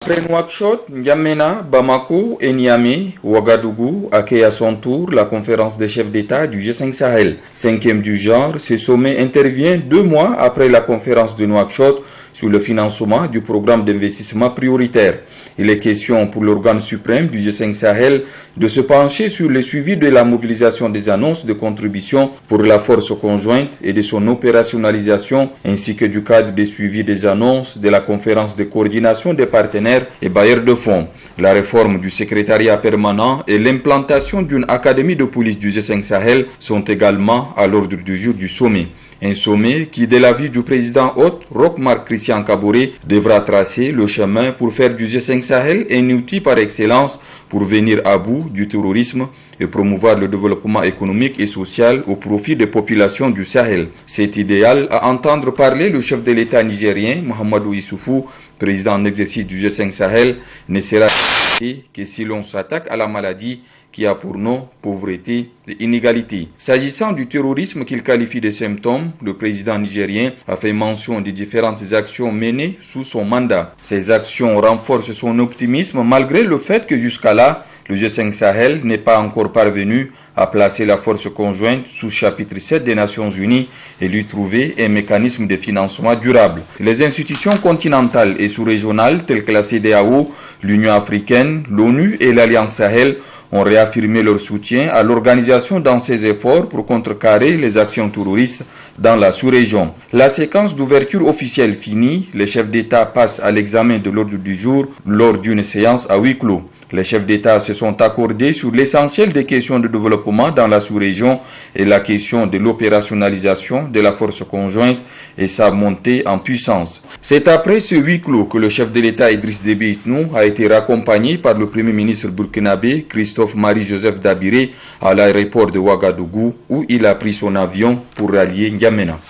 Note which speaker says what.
Speaker 1: Après Nouakchott, N'Djamena, Bamako et Niamey, Ouagadougou accueille à son tour la conférence des chefs d'État du G5 Sahel. Cinquième du genre, ce sommet intervient 2 mois après la conférence de Nouakchott sur le financement du programme d'investissement prioritaire. Il est question pour l'organe suprême du G5 Sahel de se pencher sur le suivi de la mobilisation des annonces de contribution pour la force conjointe et de son opérationnalisation, ainsi que du cadre de suivi des annonces de la conférence de coordination des partenaires et bailleurs de fonds. La réforme du secrétariat permanent et l'implantation d'une académie de police du G5 Sahel sont également à l'ordre du jour du sommet. Un sommet qui, de l'avis du président hôte, Roch-Marc Christian Kaboré, devra tracer le chemin pour faire du G5 Sahel un outil par excellence pour venir à bout du terrorisme et promouvoir le développement économique et social au profit des populations du Sahel. C'est idéal à entendre parler le chef de l'État nigérien, Mahamadou Issoufou, président en exercice du G5 Sahel, ne sera que si l'on s'attaque à la maladie qui a pour nom pauvreté et inégalité. S'agissant du terrorisme qu'il qualifie de symptômes, le président nigérien a fait mention des différentes actions menées sous son mandat. Ces actions renforcent son optimisme malgré le fait que jusqu'à là, le G5 Sahel n'est pas encore parvenu à placer la force conjointe sous chapitre 7 des Nations Unies et lui trouver un mécanisme de financement durable. Les institutions continentales et sous-régionales telles que la CEDEAO, l'Union africaine, l'ONU et l'Alliance Sahel ont réaffirmé leur soutien à l'organisation dans ses efforts pour contrecarrer les actions terroristes dans la sous-région. La séquence d'ouverture officielle finie, les chefs d'État passent à l'examen de l'ordre du jour lors d'une séance à huis clos. Les chefs d'État se sont accordés sur l'essentiel des questions de développement dans la sous-région et la question de l'opérationnalisation de la force conjointe et sa montée en puissance. C'est après ce huis clos que le chef de l'État Idriss Déby Itnou a été raccompagné par le Premier ministre burkinabé Christophe Marie-Joseph Dabiré à l'aéroport de Ouagadougou où il a pris son avion pour rallier N'Djamena.